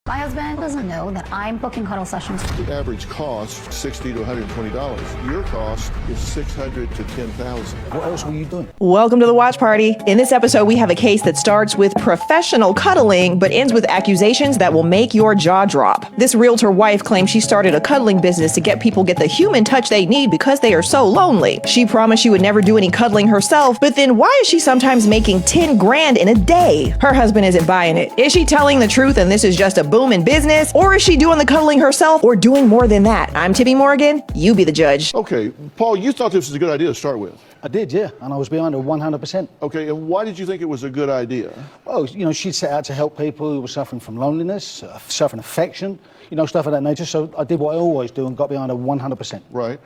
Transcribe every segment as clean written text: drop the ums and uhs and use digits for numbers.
My husband doesn't know that I'm booking cuddle sessions. The average cost, $60 to $120. Your cost is $600 to $10,000. What else were you doing? Welcome to the watch party. In this episode, we have a case that starts with professional cuddling, but ends with accusations that will make your jaw drop. This realtor wife claims she started a cuddling business to get people get the human touch they need because they are so lonely. She promised she would never do any cuddling herself, but then why is she sometimes making 10 grand in a day? Her husband isn't buying it. Is she telling the truth and this is just a boom in business? Or is she doing the cuddling herself or doing more than that? I'm Tippy Morgan. You be the judge. Okay, Paul, you thought this was a good idea to start with. I did, yeah, and I was behind her 100%. Okay, and why did you think it was a good idea? Well, you know, she'd set out to help people who were suffering from loneliness, suffering affection, you know, stuff of that nature. So I did what I always do and got behind her 100%. Right.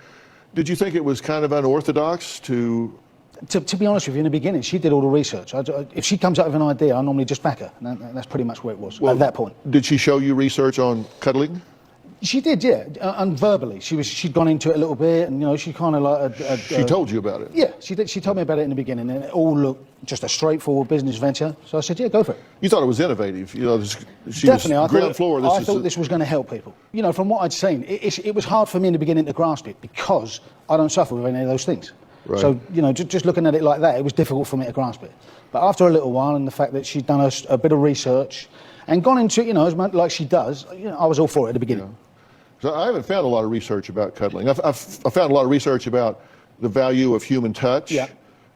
Did you think it was kind of unorthodox to be honest with you, in the beginning, she did all the research. If she comes up with an idea, I normally just back her. And that's pretty much where it was at that point. Did she show you research on cuddling? She did, yeah, and verbally. She'd gone into it a little bit, and, you know, she kind of like... She told you about it? Yeah, she did. She told me about it in the beginning, and it all looked just a straightforward business venture. So I said, yeah, go for it. You thought it was innovative. You know, she definitely. Was ground floor. I thought this was going to help people. You know, from what I'd seen, it was hard for me in the beginning to grasp it because I don't suffer with any of those things. Right. So, you know, just looking at it like that, it was difficult for me to grasp it. But after a little while, and the fact that she'd done a bit of research and gone into it, you know, as much like she does, you know, I was all for it at the beginning. Yeah. So I haven't found a lot of research about cuddling. I've found a lot of research about the value of human touch. Yeah.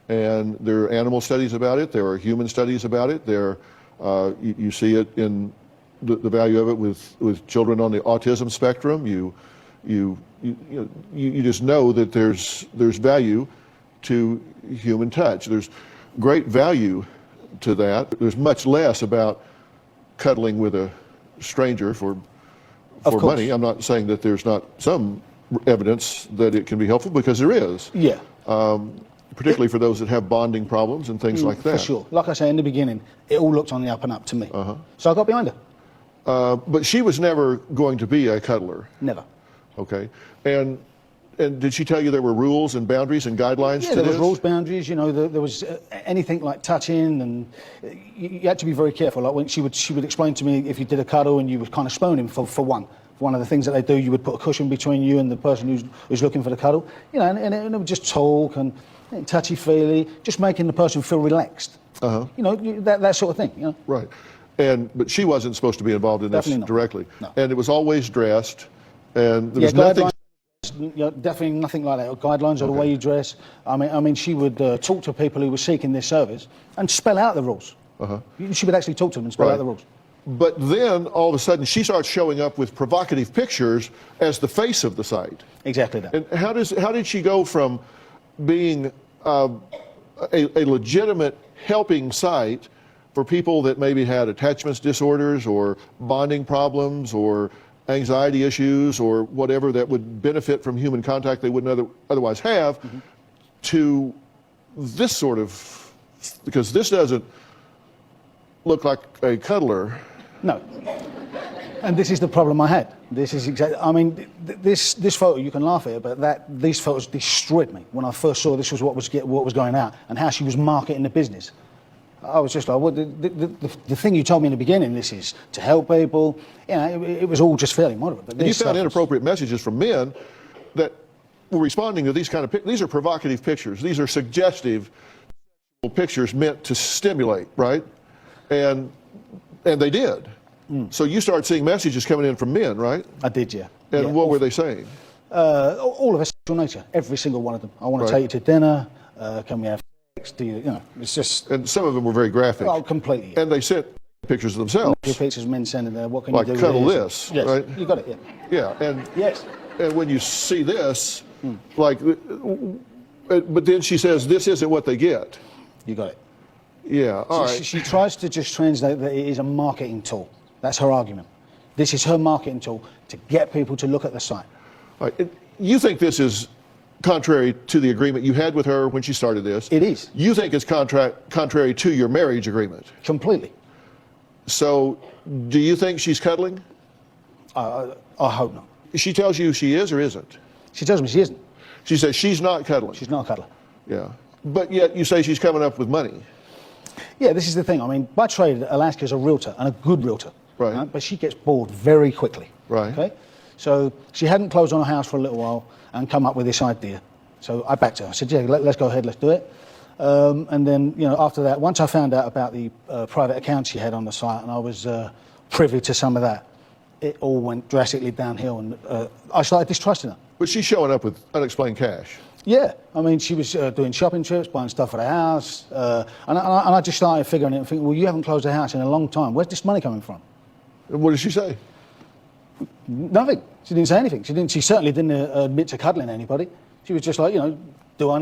And there are animal studies about it. There are human studies about it. You see it in the value of it with children on the autism spectrum. You just know that there's value to human touch. There's great value to that. There's much less about cuddling with a stranger for money. I'm not saying that there's not some evidence that it can be helpful, because there is. Yeah. Particularly for those that have bonding problems and things like that. For sure. Like I say, in the beginning, it all looked on the up and up to me. So I got behind her. But she was never going to be a cuddler. Never. Okay. And did she tell you there were rules and boundaries and guidelines to this? Yeah, there was rules, boundaries. You know, there was anything like touching, and you had to be very careful. Like when she would explain to me, if you did a cuddle and you would kind of spoon him for one of the things that they do, you would put a cushion between you and the person who's looking for the cuddle. You know, and it would just talk and touchy-feely, just making the person feel relaxed. You know, that sort of thing. You know. Right. But she wasn't supposed to be involved in this directly. No. And it was always dressed, and there was nothing. You know, definitely nothing like that. Guidelines are the way you dress. I mean, she would talk to people who were seeking this service and spell out the rules. She would actually talk to them and spell out the rules. But then all of a sudden she starts showing up with provocative pictures as the face of the site. Exactly that. And how did she go from being a legitimate helping site for people that maybe had attachment disorders or bonding problems or anxiety issues or whatever that would benefit from human contact they wouldn't otherwise have, to this sort of, because this doesn't look like a cuddler. No. And this is the problem I had. This is exactly, I mean, this photo, you can laugh at it, but these photos destroyed me when I first saw this was what was going out and how she was marketing the business. I was just like, well, the thing you told me in the beginning, this is to help people, you know, it was all just fairly moderate. But you found inappropriate messages from men that were responding to these kind of these are provocative pictures. These are suggestive pictures meant to stimulate, right? And they did. So you started seeing messages coming in from men, right? I did, yeah. And what were they saying? All of a sexual nature, every single one of them. I want to take you to dinner. Can we have sex? You know, it's just. And some of them were very graphic. Oh, completely. Yeah. And they sent pictures of themselves. Pictures of men sending there. What can like you do? Like cuddle with this, yes. right? You got it. Yeah. Yeah, and yes. And when you see this, like, but then she says this isn't what they get. You got it. Yeah. All right. She tries to just translate that it is a marketing tool. That's her argument. This is her marketing tool to get people to look at the site. All right. You think this is contrary to the agreement you had with her when she started this? It is. You think it's contrary to your marriage agreement? Completely. So, do you think she's cuddling? I hope not. She tells you she is or isn't? She tells me she isn't. She says she's not cuddling. She's not a cuddler. Yeah. But yet you say she's coming up with money. Yeah, this is the thing. I mean, by trade, Alaska's a realtor, and a good realtor. Right. But she gets bored very quickly. Right. Okay. So she hadn't closed on a house for a little while and come up with this idea. So I backed her. I said, yeah, let's go ahead, let's do it. And then, after that, once I found out about the private account she had on the site, and I was privy to some of that, it all went drastically downhill, and I started distrusting her. But she's showing up with unexplained cash. Yeah, I mean, she was doing shopping trips, buying stuff for the house, and I just started figuring it and thinking, well, you haven't closed a house in a long time. Where's this money coming from? And what did she say? Nothing. She didn't say anything. She certainly didn't admit to cuddling anybody. She was just like, do you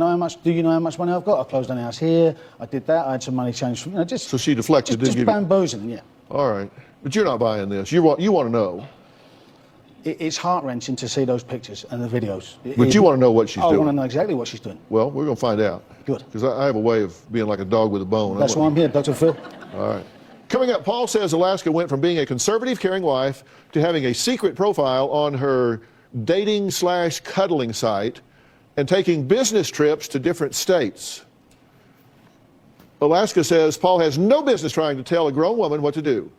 know how much money I've got? I closed on a house here, I did that, I had some money changed from, just... So she deflected, didn't just give you... bamboozling, yeah. All right. But you're not buying this. You want to know. It's heart-wrenching to see those pictures and the videos. But you want to know what she's doing. I want to know exactly what she's doing. Well, we're going to find out. Good. Because I have a way of being like a dog with a bone. That's why I'm here, Dr. Phil. All right. Coming up, Paul says Alaska went from being a conservative, caring wife to having a secret profile on her dating/cuddling site and taking business trips to different states. Alaska says Paul has no business trying to tell a grown woman what to do.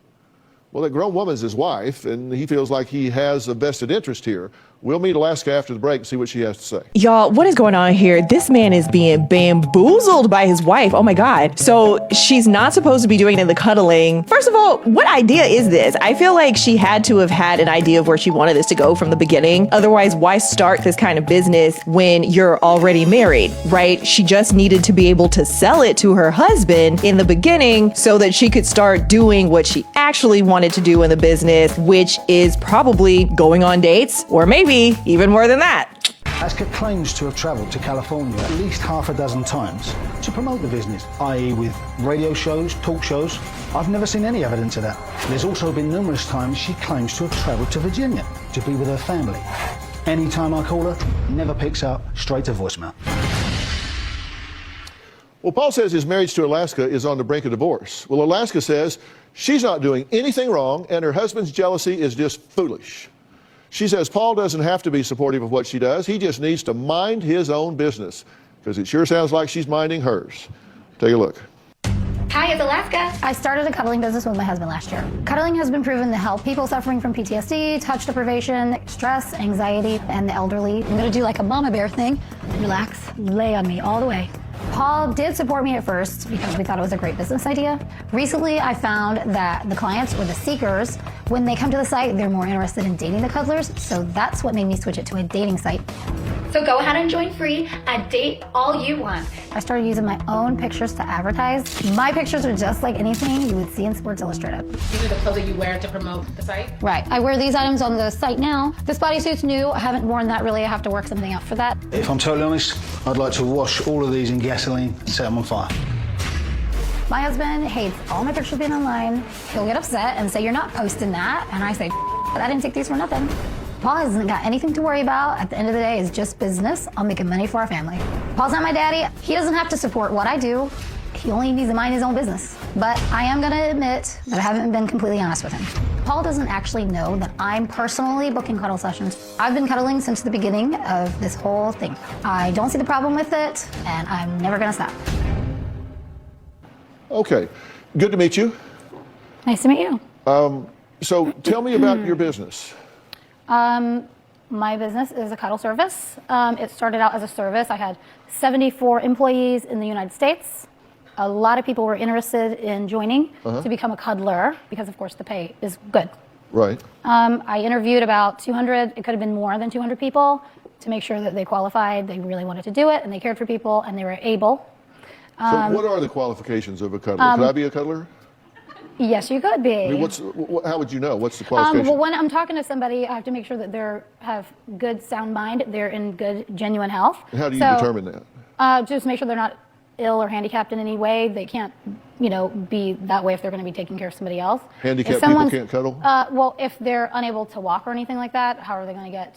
Well, that grown woman's his wife, and he feels like he has a vested interest here. We'll meet Alaska after the break and see what she has to say. Y'all, what is going on here? This man is being bamboozled by his wife. Oh my God. So she's not supposed to be doing the cuddling. First of all, what idea is this? I feel like she had to have had an idea of where she wanted this to go from the beginning. Otherwise, why start this kind of business when you're already married, right? She just needed to be able to sell it to her husband in the beginning so that she could start doing what she actually wanted to do in the business, which is probably going on dates, or maybe even more than that. Alaska claims to have travelled to California at least half a dozen times to promote the business, i.e. with radio shows, talk shows. I've never seen any evidence of that. There's also been numerous times she claims to have travelled to Virginia to be with her family. Anytime I call her, never picks up, straight to voicemail. Well, Paul says his marriage to Alaska is on the brink of divorce. Well, Alaska says she's not doing anything wrong and her husband's jealousy is just foolish. She says Paul doesn't have to be supportive of what she does. He just needs to mind his own business, because it sure sounds like she's minding hers. Take a look. Hi, it's Alaska. I started a cuddling business with my husband last year. Cuddling has been proven to help people suffering from PTSD, touch deprivation, stress, anxiety, and the elderly. I'm gonna do like a mama bear thing. Relax, lay on me all the way. Paul did support me at first because we thought it was a great business idea. Recently, I found that the clients or the seekers, when they come to the site, they're more interested in dating the cuddlers, so that's what made me switch it to a dating site. So go ahead and join free at Date All You Want. I started using my own pictures to advertise. My pictures are just like anything you would see in Sports Illustrated. These are the clothes that you wear to promote the site? Right. I wear these items on the site now. This bodysuit's new. I haven't worn that really. I have to work something out for that. If I'm totally honest, I'd like to wash all of these in gasoline and set them on fire. My husband hates all my pictures being online. He'll get upset and say, you're not posting that. And I say, I didn't take these for nothing. Paul hasn't got anything to worry about. At the end of the day, it's just business. I'm making money for our family. Paul's not my daddy. He doesn't have to support what I do. He only needs to mind his own business. But I am gonna admit that I haven't been completely honest with him. Paul doesn't actually know that I'm personally booking cuddle sessions. I've been cuddling since the beginning of this whole thing. I don't see the problem with it, and I'm never gonna stop. Okay, good to meet you. Nice to meet you. So tell me about your business. My business is a cuddle service. It started out as a service. I had 74 employees in the United States. A lot of people were interested in joining to become a cuddler because, of course, the pay is good. Right. I interviewed about 200, it could have been more than 200 people to make sure that they qualified, they really wanted to do it, and they cared for people, and they were able. So what are the qualifications of a cuddler? Could I be a cuddler? Yes, you could be. I mean, how would you know? What's the qualification? Well, when I'm talking to somebody, I have to make sure that they have good sound mind, they're in good, genuine health. And how do you determine that? Just make sure they're not ill or handicapped in any way. They can't, be that way if they're going to be taking care of somebody else. Handicapped people can't cuddle? Well, if they're unable to walk or anything like that, how are they going to get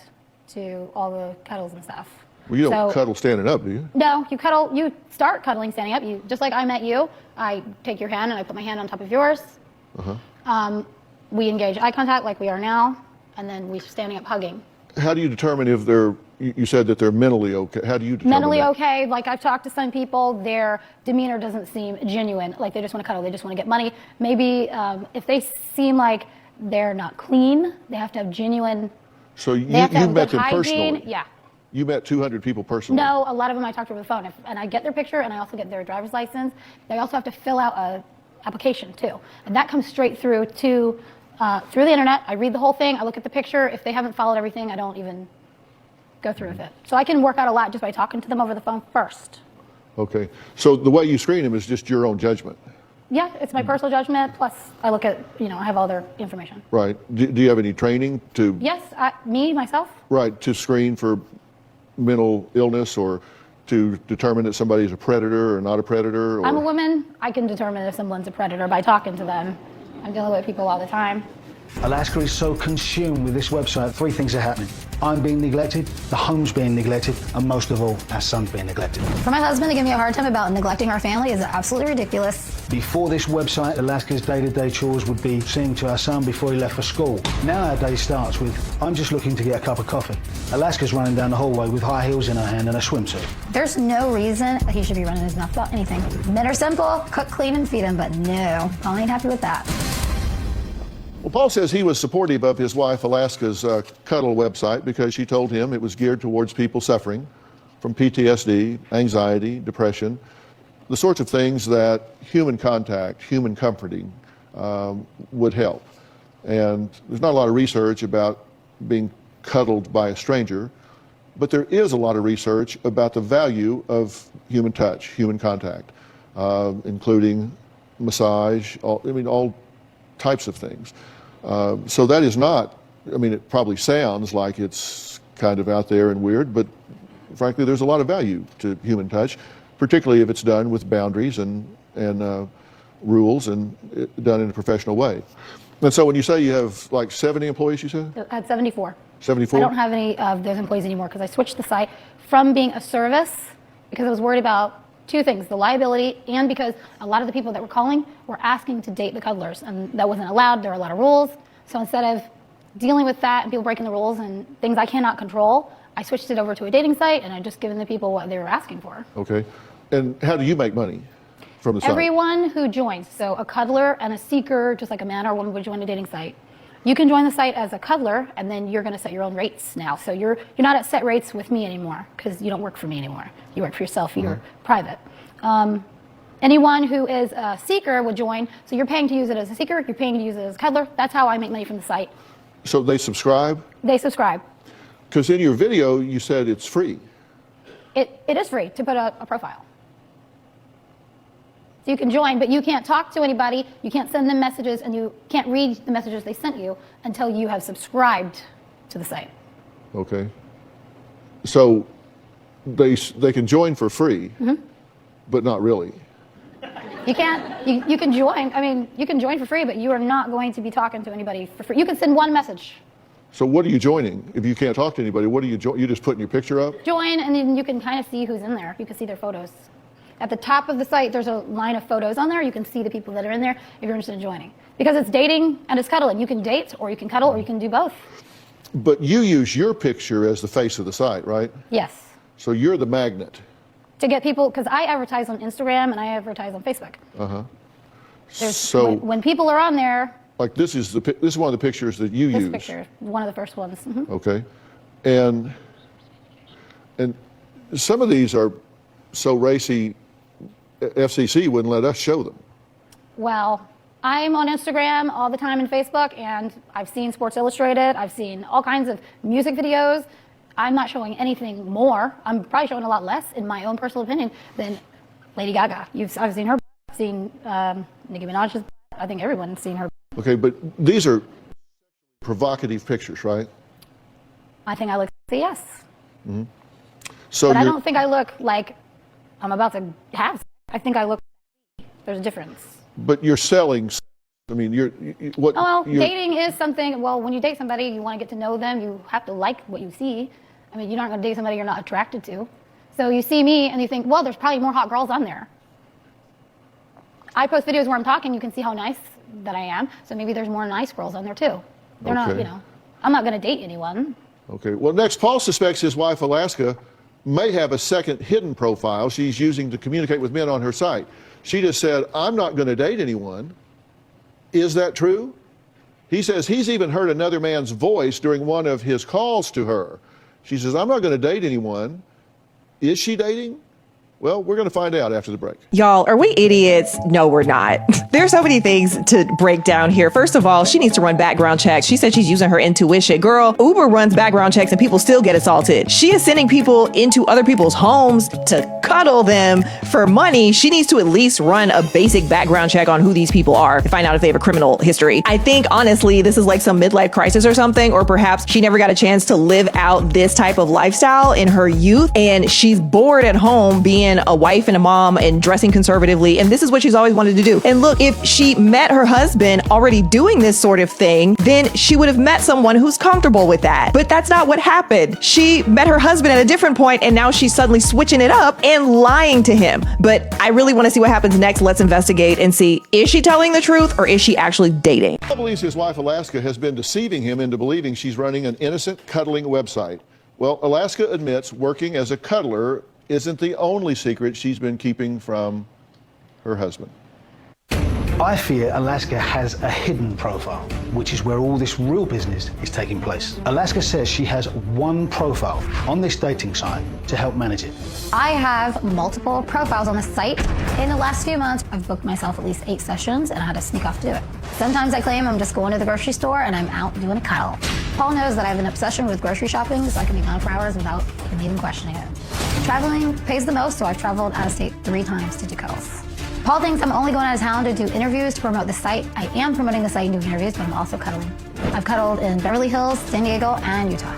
to all the cuddles and stuff? Well, you don't cuddle standing up, do you? No, you start cuddling standing up. Just like I met you, I take your hand and I put my hand on top of yours. We engage eye contact like we are now, and then we're standing up hugging. How do you determine if you said that they're mentally okay. How do you determine Mentally that? okay, like I've talked to some people, their demeanor doesn't seem genuine, like they just want to cuddle, they just want to get money. Maybe if they seem like They're not clean. They have to have genuine. So you They have to have met good them hygiene. personally? Yeah. You met 200 people personally? No, a lot of them I talk to over the phone, and I get their picture, and I also get their driver's license. They also have to fill out a application too, and that comes straight through to through the internet. I read the whole thing. I look at the picture. If they haven't followed everything, I don't even go through with it. So I can work out a lot just by talking to them over the phone first. Okay. So the way you screen them is just your own judgment? Yeah, it's my personal judgment. Plus, I look at, I have all their information. Right. Do you have any training to? Yes, myself. Right, to screen for mental illness or to determine that somebody is a predator or not a predator? Or? I'm a woman. I can determine if someone's a predator by talking to them. I'm dealing with people all the time. Alaska is so consumed with this website, 3 things are happening. I'm being neglected, the home's being neglected, and most of all, our son's being neglected. For my husband to give me a hard time about neglecting our family is absolutely ridiculous. Before this website, Alaska's day-to-day chores would be seeing to our son before he left for school. Now our day starts with, I'm just looking to get a cup of coffee. Alaska's running down the hallway with high heels in her hand and a swimsuit. There's no reason he should be running his mouth about anything. Men are simple, cook, clean, and feed him, but no, Paul ain't happy with that. Well, Paul says he was supportive of his wife Alaska's Cuddle website because she told him it was geared towards people suffering from PTSD, anxiety, depression, the sorts of things that human contact, human comforting would help. And there's not a lot of research about being cuddled by a stranger, but there is a lot of research about the value of human touch, human contact, including massage, all types of things. So that is not, it probably sounds like it's kind of out there and weird, but frankly, there's a lot of value to human touch, particularly if it's done with boundaries and rules and done in a professional way. And so when you say you have like 70 employees, you said? I had 74. 74? I don't have any of those employees anymore because I switched the site from being a service because I was worried about 2 things, the liability, and because a lot of the people that were calling were asking to date the cuddlers, and that wasn't allowed. There were a lot of rules. So instead of dealing with that and people breaking the rules and things I cannot control, I switched it over to a dating site, and I just given the people what they were asking for. Okay. And how do you make money from the site? Everyone who joins, so a cuddler and a seeker, just like a man or woman would join a dating site. You can join the site as a cuddler, and then you're going to set your own rates now. So you're not at set rates with me anymore because you don't work for me anymore. You work for yourself. You're private. Anyone who is a seeker would join. So you're paying to use it as a seeker. You're paying to use it as a cuddler. That's how I make money from the site. So they subscribe? They subscribe. Because in your video, you said it's free. It is free to put a profile. So you can join, but you can't talk to anybody, you can't send them messages, and you can't read the messages they sent you until you have subscribed to the site. Okay. So they can join for free, but not really. You can't, you can join, you can join for free, but you are not going to be talking to anybody for free. You can send one message. So what are you joining? If you can't talk to anybody, what are you you just putting your picture up? Join, and then you can kind of see who's in there. You can see their photos. At the top of the site, there's a line of photos on there. You can see the people that are in there if you're interested in joining. Because it's dating and it's cuddling. You can date, or you can cuddle, or you can do both. But you use your picture as the face of the site, right? Yes. So you're the magnet. To get people, because I advertise on Instagram and I advertise on Facebook. So when people are on there. Like this is one of the pictures that you use. This picture, one of the first ones. Okay, and some of these are so racy, FCC wouldn't let us show them. Well, I'm on Instagram all the time and Facebook, and I've seen Sports Illustrated. I've seen all kinds of music videos. I'm not showing anything more. I'm probably showing a lot less, in my own personal opinion, than Lady Gaga. I've seen her. I've seen Nicki Minaj's. I think everyone's seen her. Okay, but these are provocative pictures, right? I think I look sexy, yes. So but I don't think I look like I'm about to have sex. I think I look sexy. There's a difference. But you're selling. Dating is something. Well, when you date somebody, you want to get to know them. You have to like what you see. You're not going to date somebody you're not attracted to. So you see me and you think, well, there's probably more hot girls on there. I post videos where I'm talking. You can see how nice that I am. So maybe there's more nice girls on there too. They're not, I'm not going to date anyone. Okay. Well, next, Paul suspects his wife, Alaska, may have a second hidden profile she's using to communicate with men on her site. She just said, I'm not going to date anyone. Is that true? He says he's even heard another man's voice during one of his calls to her. She says, I'm not going to date anyone. Is she dating? Well, we're going to find out after the break. Y'all, are we idiots? No, we're not. There's so many things to break down here. First of all, she needs to run background checks. She said she's using her intuition. Girl, Uber runs background checks and people still get assaulted. She is sending people into other people's homes to cuddle them for money. She needs to at least run a basic background check on who these people are to find out if they have a criminal history. I think, honestly, this is like some midlife crisis or something, or perhaps she never got a chance to live out this type of lifestyle in her youth, and she's bored at home being a wife and a mom and dressing conservatively, and this is what she's always wanted to do. And look, if she met her husband already doing this sort of thing, then she would have met someone who's comfortable with that. But that's not what happened. She met her husband at a different point, and now she's suddenly switching it up and lying to him. But I really want to see what happens next. Let's investigate and see, is she telling the truth or is she actually dating? Paul believes his wife Alaska has been deceiving him into believing she's running an innocent cuddling website. Well, Alaska admits working as a cuddler isn't the only secret she's been keeping from her husband. I fear Alaska has a hidden profile, which is where all this real business is taking place. Alaska says she has one profile on this dating site to help manage it. I have multiple profiles on the site. In the last few months, I've booked myself at least 8 sessions, and I had to sneak off to do it. Sometimes I claim I'm just going to the grocery store and I'm out doing a cuddle. Paul knows that I have an obsession with grocery shopping, so I can be gone for hours without him even questioning it. Traveling pays the most, so I've traveled out of state 3 times to do cuddles. Paul thinks I'm only going out of town to do interviews to promote the site. I am promoting the site and doing interviews, but I'm also cuddling. I've cuddled in Beverly Hills, San Diego, and Utah.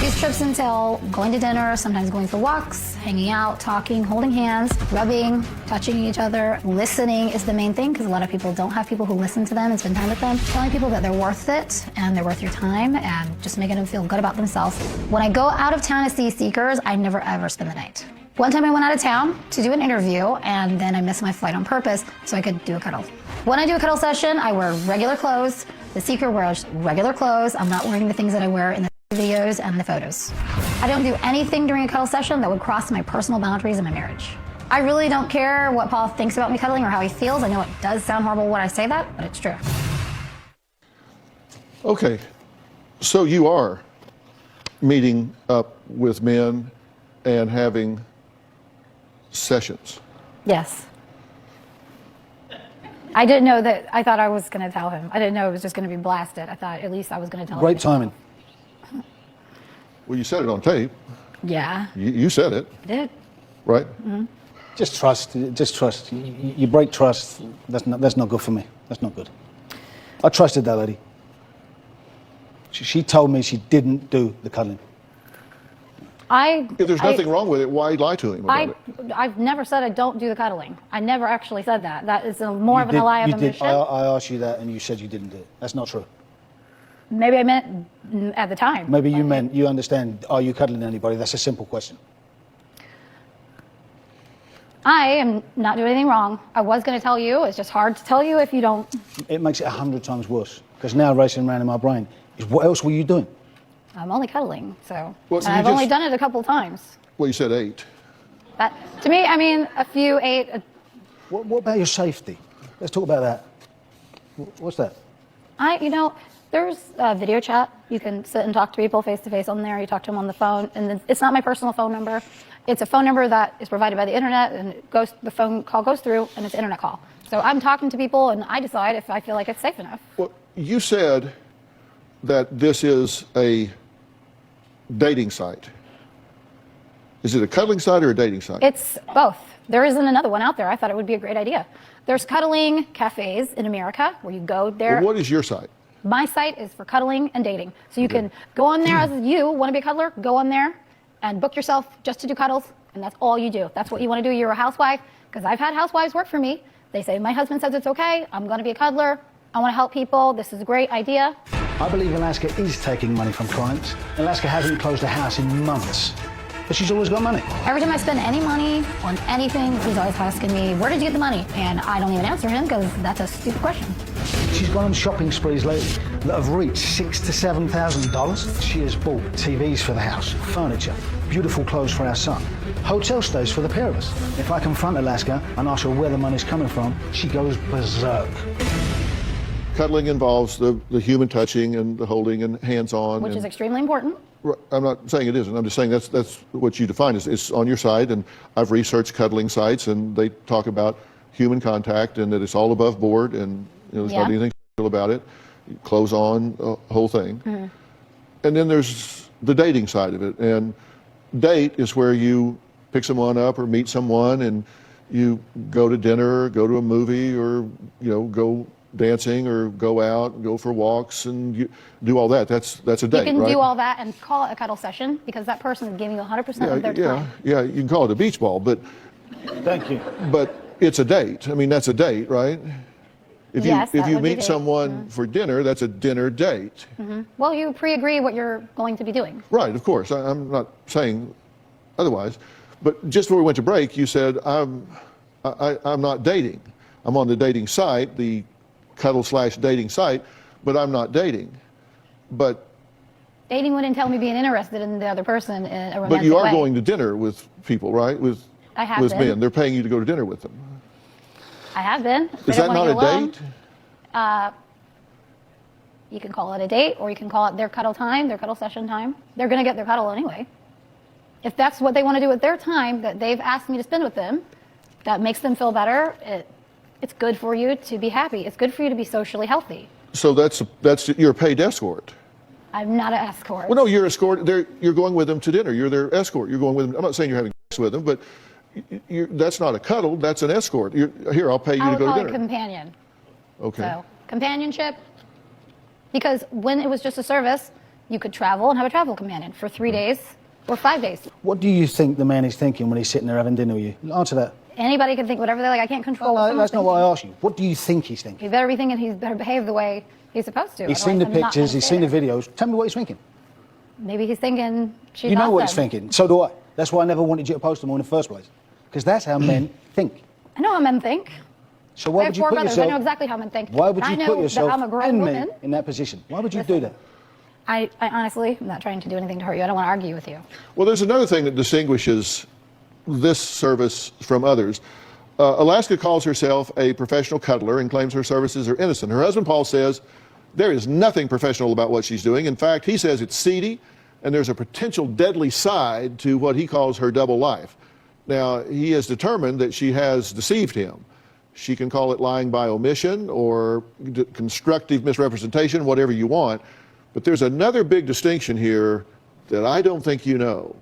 These trips entail going to dinner, sometimes going for walks, hanging out, talking, holding hands, rubbing, touching each other. Listening is the main thing, because a lot of people don't have people who listen to them and spend time with them. Telling people that they're worth it and they're worth your time, and just making them feel good about themselves. When I go out of town to see seekers, I never ever spend the night. One time I went out of town to do an interview, and then I missed my flight on purpose so I could do a cuddle. When I do a cuddle session, I wear regular clothes. The seeker wears regular clothes. I'm not wearing the things that I wear in the videos and the photos. I don't do anything during a cuddle session that would cross my personal boundaries in my marriage. I really don't care what Paul thinks about me cuddling or how he feels. I know it does sound horrible when I say that, but it's true. Okay, so you are meeting up with men and having sessions. Yes. I didn't know that. I thought I was going to tell him. I didn't know it was just going to be blasted. I thought at least I was going to tell him. Great timing. Well, you said it on tape. Yeah. You said it. I did. Right? Mm-hmm. Just trust. Just trust. You break trust. That's not good for me. That's not good. I trusted that lady. She told me she didn't do the cuddling. If there's nothing wrong with it, why lie to him about it? I've never said I don't do the cuddling. I never actually said that. That is more of a lie of omission. I asked you that, and you said you didn't do it. That's not true. Maybe I meant at the time. Maybe you meant, you understand, are you cuddling anybody? That's a simple question. I am not doing anything wrong. I was going to tell you. It's just hard to tell you if you don't. It makes it 100 times worse, because now racing around in my brain is, what else were you doing? I'm only cuddling, so. Well, and I've only done it a couple times. Well, you said 8. That, to me, I mean, a few 8. What about your safety? Let's talk about that. What's that? There's a video chat. You can sit and talk to people face to face on there. You talk to them on the phone, and then it's not my personal phone number. It's a phone number that is provided by the internet, and the phone call goes through, and it's an internet call. So I'm talking to people, and I decide if I feel like it's safe enough. Well, you said that this is a dating site. Is it a cuddling site or a dating site? It's both. There isn't another one out there. I thought it would be a great idea. There's cuddling cafes in America where you go there. Well, what is your site? My site is for cuddling and dating. So you can go on there as you want to be a cuddler, go on there and book yourself just to do cuddles, and that's all you do. That's what you want to do. You're a housewife, because I've had housewives work for me. They say, my husband says it's okay. I'm going to be a cuddler. I want to help people. This is a great idea. I believe Alaska is taking money from clients. Alaska hasn't closed a house in months, but she's always got money. Every time I spend any money on anything, he's always asking me, where did you get the money? And I don't even answer him, because that's a stupid question. She's gone on shopping sprees lately that have reached $6,000 to $7,000. She has bought TVs for the house, furniture, beautiful clothes for our son, hotel stays for the pair of us. If I confront Alaska and ask her where the money's coming from, she goes berserk. cuddling involves the human touching and the holding and hands-on. Which is extremely important. I'm not saying it isn't. I'm just saying that's what you define. It's on your site, and I've researched cuddling sites, and they talk about human contact and that it's all above board, and there's not anything special about it. Clothes on, whole thing. Mm-hmm. And then there's the dating side of it, and date is where you pick someone up or meet someone, and you go to dinner, go to a movie, or go dancing, or go out, go for walks, and you do all that. That's a date, right? You can do all that and call it a cuddle session because that person is giving you 100% of their time. Yeah, you can call it a beach ball, but Thank you. But it's a date. I mean, that's a date, right? If you meet someone for dinner, that's a dinner date. Mm-hmm. Well, you pre-agree what you're going to be doing. Right, of course. I'm not saying otherwise. But just before we went to break, you said, I'm not dating. I'm on the dating site, the cuddle/dating site, but I'm not dating. But dating wouldn't tell me being interested in the other person in a romantic But you are way. going to dinner with people, right? With men. They're paying you to go to dinner with them. I have been. Is that not a date? You can call it a date, or you can call it their cuddle time, their cuddle session time. They're going to get their cuddle anyway. If that's what they want to do with their time that they've asked me to spend with them, that makes them feel better, it's good for you to be happy. It's good for you to be socially healthy. So you're a paid escort. I'm not an escort. Well, no, you're escort. You're going with them to dinner. You're their escort. You're going with them. I'm not saying you're having sex with them, but that's not a cuddle. That's an escort. Here, I'll pay you to go to dinner. I would call it companion. Okay. So companionship, because when it was just a service, you could travel and have a travel companion for 3 days or 5 days. What do you think the man is thinking when he's sitting there having dinner with you? Answer that. Anybody can think whatever they like. I can't control what That's not someone's what I thinking. asked you. What do you think he's thinking? He better be thinking he better behave the way he's supposed to. He's seen the Otherwise, I'm not pictures, gonna he's stay seen the there. videos. Tell me what he's thinking. Maybe he's thinking she's You know what he's awesome. thinking. So do I. That's why I never wanted you to post them in the first place. Because that's how men think. I know how men think. So I why have would you 4 put brothers. yourself? I know exactly how men think. Why would I you know put yourself that I'm a grown and woman. me in that position? Why would you do that? I honestly, I'm not trying to do anything to hurt you. I don't want to argue with you. Well, there's another thing that distinguishes this service from others. Alaska calls herself a professional cuddler and claims her services are innocent. Her husband, Paul, says there is nothing professional about what she's doing. In fact, he says it's seedy, and there's a potential deadly side to what he calls her double life. Now, he has determined that she has deceived him. She can call it lying by omission or constructive misrepresentation, whatever you want. But there's another big distinction here that I don't think you know.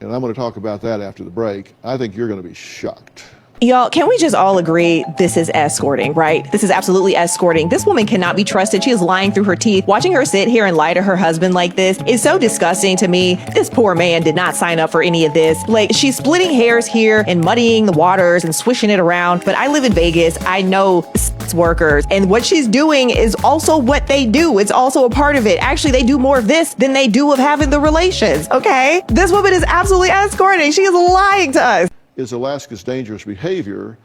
And I'm going to talk about that after the break. I think you're going to be shocked. Y'all, can we just all agree this is escorting, right? This is absolutely escorting. This woman cannot be trusted. She is lying through her teeth. Watching her sit here and lie to her husband like this is so disgusting to me. This poor man did not sign up for any of this. Like, she's splitting hairs here and muddying the waters and swishing it around. But I live in Vegas. I know sex workers. And what she's doing is also what they do. It's also a part of it. Actually, they do more of this than they do of having the relations, okay? This woman is absolutely escorting. She is lying to us. Is Alaska's dangerous behavior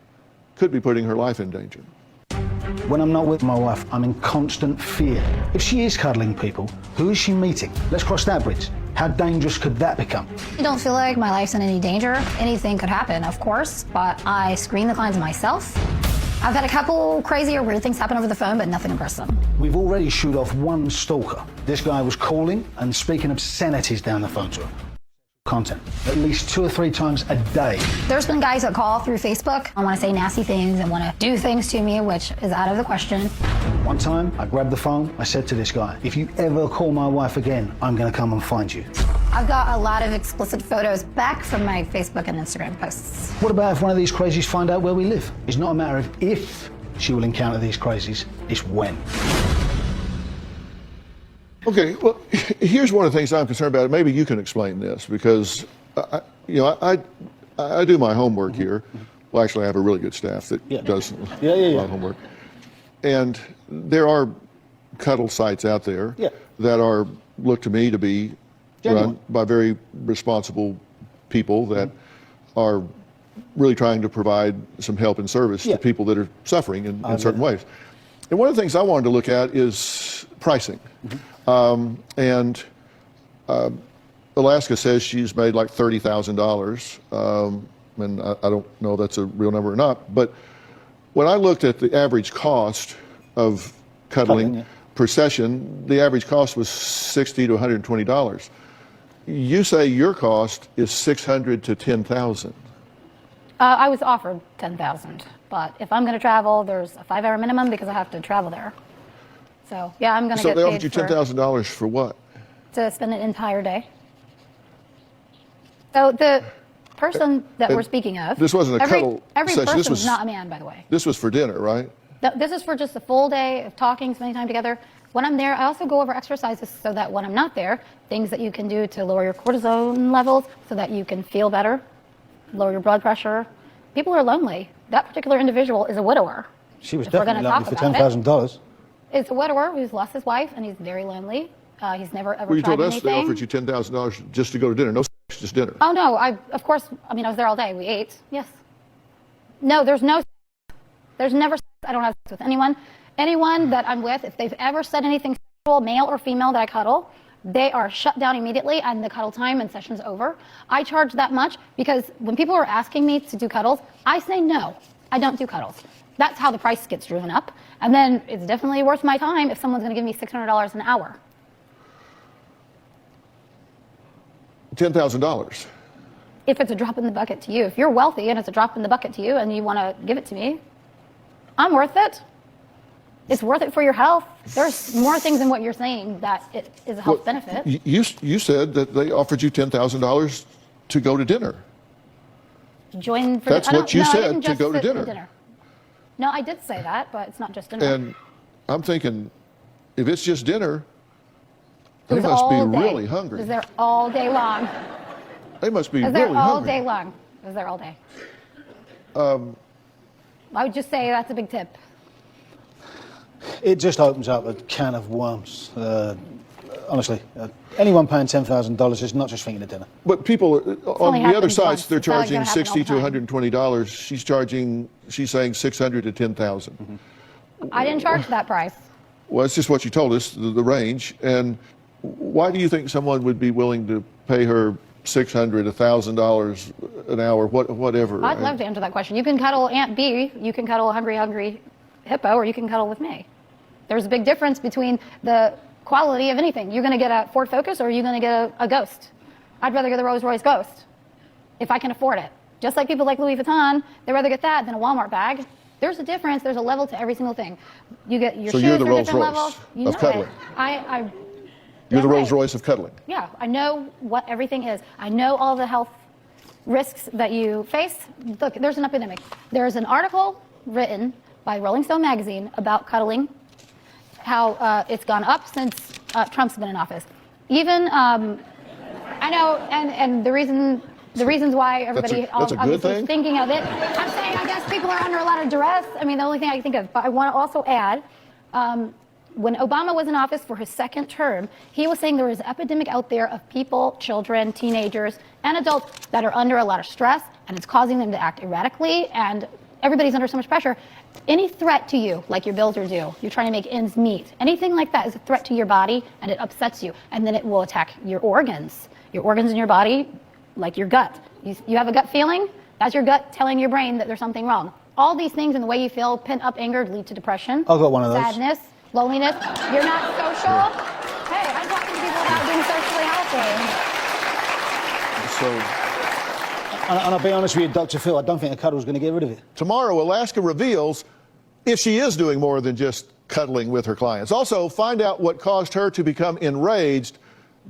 could be putting her life in danger. When I'm not with my wife, I'm in constant fear. If she is cuddling people, who is she meeting? Let's cross that bridge. How dangerous could that become? I don't feel like my life's in any danger. Anything could happen, of course, but I screen the clients myself. I've had a couple crazy or weird things happen over the phone, but nothing in person. We've already shooed off one stalker. This guy was calling and speaking obscenities down the phone to her. Content at least 2 or 3 times a day. There's been guys that call through Facebook and want to say nasty things and want to do things to me, which is out of the question. One time, I grabbed the phone, I said to this guy, if you ever call my wife again, I'm going to come and find you. I've got a lot of explicit photos back from my Facebook and Instagram posts. What about if one of these crazies find out where we live? It's not a matter of if she will encounter these crazies, it's when. Okay, well, here's one of the things I'm concerned about. Maybe you can explain this because, I do my homework here. Well, actually, I have a really good staff that does my homework. And there are cuddle sites out there that are look to me to be run by very responsible people that are really trying to provide some help and service to people that are suffering in certain ways. And one of the things I wanted to look at is pricing. And Alaska says she's made like $30,000. And I don't know if that's a real number or not. But when I looked at the average cost of cuddling yeah. per session, the average cost was $60 to $120. You say your cost is $600 to $10,000. I was offered $10,000, but if I'm going to travel, there's a 5-hour minimum because I have to travel there. So yeah, I'm going to So get they paid offered you $10,000 for what? to spend an entire day. So the person that we're speaking of, This wasn't a cuddle every session. person This was is not a man, by the way. This was for dinner, right? This is for just a full day of talking, spending time together. When I'm there, I also go over exercises so that when I'm not there, things that you can do to lower your cortisone levels so that you can feel better, lower your blood pressure. People are lonely. That particular individual is a widower. She was If we're definitely gonna lonely talk for about it. $10,000. It's a widower who's lost his wife and he's very lonely. He's never ever Well, you tried told us anything. they offered you $10,000 just to go to dinner. No sex, just dinner. Oh no, of course, I was there all day. We ate, yes. No, there's no sex. There's never sex. I don't have sex with anyone. Anyone that I'm with, if they've ever said anything sexual, male or female, that I cuddle, they are shut down immediately and the cuddle time and session's over. I charge that much because when people are asking me to do cuddles, I say no, I don't do cuddles. That's how the price gets driven up. And then it's definitely worth my time if someone's going to give me $600 an hour. $10,000. If it's a drop in the bucket to you. If you're wealthy and it's a drop in the bucket to you and you want to give it to me, I'm worth it. It's worth it for your health. There's more things than what you're saying that it is a health benefit. You said that they offered you $10,000 to go to dinner. Join for That's I don't- what you no, I said, didn't to just go to sit for dinner. No, I did say that, but it's not just dinner. And I'm thinking, if it's just dinner, It they was must be all day. really It hungry. was there all day long. They must be It was there really all hungry. day long. It was there all day. I would just say that's a big tip. It just opens up a can of worms. Honestly, anyone paying $10,000 is not just thinking of dinner. But people on only the other happened sites, once. they're It's not like charging gonna happen all $60 to the time. $120. She's saying $600 to $10,000. I didn't charge that price. Well, it's just what you told us, the range. And why do you think someone would be willing to pay her $600, $1,000 an hour, whatever? I'd love to answer that question. You can cuddle Aunt B, you can cuddle a hungry hippo, or you can cuddle with me. There's a big difference between the quality of anything. You're going to get a Ford Focus or are you going to get a Ghost? I'd rather get the Rolls Royce Ghost if I can afford it. Just like people like Louis Vuitton, they'd rather get that than a Walmart bag. There's a difference. There's a level to every single thing. You get your So shoes you're the are different Rolls-Royce levels. You of know cuddling. it. You're the right. Rolls Royce of cuddling. Yeah, I know what everything is. I know all the health risks that you face. Look, there's an epidemic. There's an article written by Rolling Stone magazine about cuddling, how it's gone up since Trump's been in office. Even, I know, and the reasons why everybody that's a good obviously thing? is thinking of it, I'm saying I guess people are under a lot of duress. I mean, the only thing I can think of, but I want to also add, when Obama was in office for his second term, he was saying there is an epidemic out there of people, children, teenagers, and adults that are under a lot of stress, and it's causing them to act erratically, and everybody's under so much pressure. Any threat to you, like your bills are due, you're trying to make ends meet, anything like that is a threat to your body, and it upsets you, and then it will attack your organs. Your organs in your body, like your gut. You have a gut feeling, that's your gut telling your brain that there's something wrong. All these things and the way you feel, pent up anger, lead to depression. I've got one of those. Sadness, loneliness. You're not social. Hey, I'm talking to people about being socially healthy. So And I'll be honest with you, Dr. Phil, I don't think a cuddle's going to get rid of it. tomorrow, Alaska reveals if she is doing more than just cuddling with her clients. Also, find out what caused her to become enraged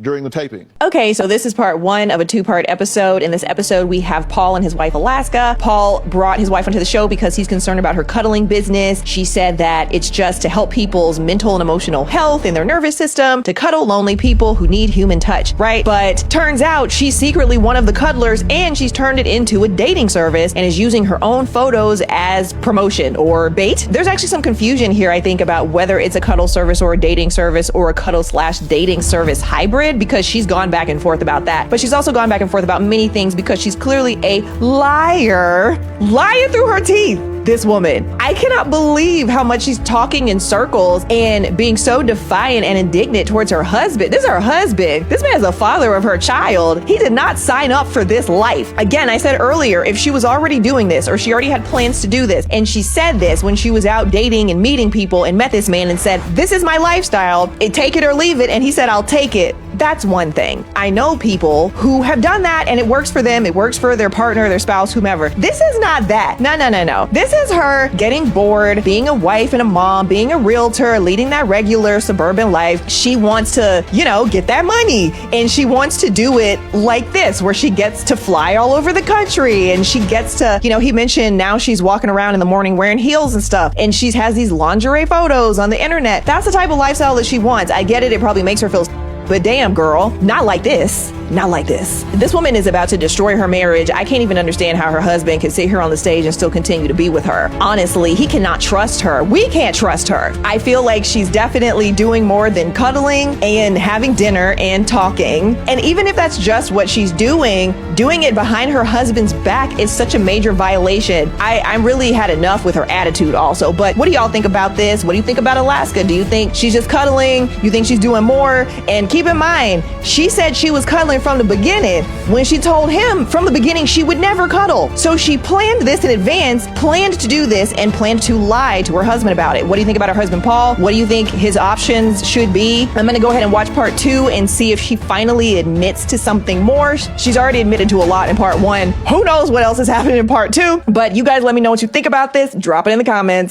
during the taping. Okay, so this is part one of a two-part episode. In this episode, we have Paul and his wife, Alaska. Paul brought his wife onto the show because he's concerned about her cuddling business. She said that it's just to help people's mental and emotional health and their nervous system, to cuddle lonely people who need human touch, right? But turns out she's secretly one of the cuddlers and she's turned it into a dating service and is using her own photos as promotion or bait. There's actually some confusion here, I think, about whether it's a cuddle service or a dating service or a cuddle/dating service hybrid, because she's gone back and forth about that. But she's also gone back and forth about many things because she's clearly a liar. Lying through her teeth. this woman. I cannot believe how much she's talking in circles and being so defiant and indignant towards her husband. This is her husband. This man is the father of her child. He did not sign up for this life. Again, I said earlier, if she was already doing this or she already had plans to do this, and she said this when she was out dating and meeting people and met this man and said, this is my lifestyle, take it or leave it, and he said, I'll take it. That's one thing. I know people who have done that and it works for them. It works for their partner, their spouse, whomever. This is not that. No. This is her getting bored, being a wife and a mom, being a realtor, leading that regular suburban life. She wants to, get that money. And she wants to do it like this, where she gets to fly all over the country. And she gets to, he mentioned now she's walking around in the morning wearing heels and stuff. And she has these lingerie photos on the internet. That's the type of lifestyle that she wants. I get it. It probably makes her feel, but damn, girl, not like this. Not like this. This woman is about to destroy her marriage. I can't even understand how her husband can sit here on the stage and still continue to be with her. Honestly, he cannot trust her. We can't trust her. I feel like she's definitely doing more than cuddling and having dinner and talking. And even if that's just what she's doing it behind her husband's back is such a major violation. I really had enough with her attitude also. But what do y'all think about this? What do you think about Alaska? Do you think she's just cuddling? You think she's doing more? And keep in mind, she said she was cuddling from the beginning when she told him from the beginning she would never cuddle. So she planned this in advance, planned to do this, and planned to lie to her husband about it. What do you think about her husband, Paul? What do you think his options should be? I'm gonna go ahead and watch part 2 and see if she finally admits to something more. She's already admitted to a lot in part 1. Who knows what else is happening in part 2? But you guys let me know what you think about this. Drop it in the comments.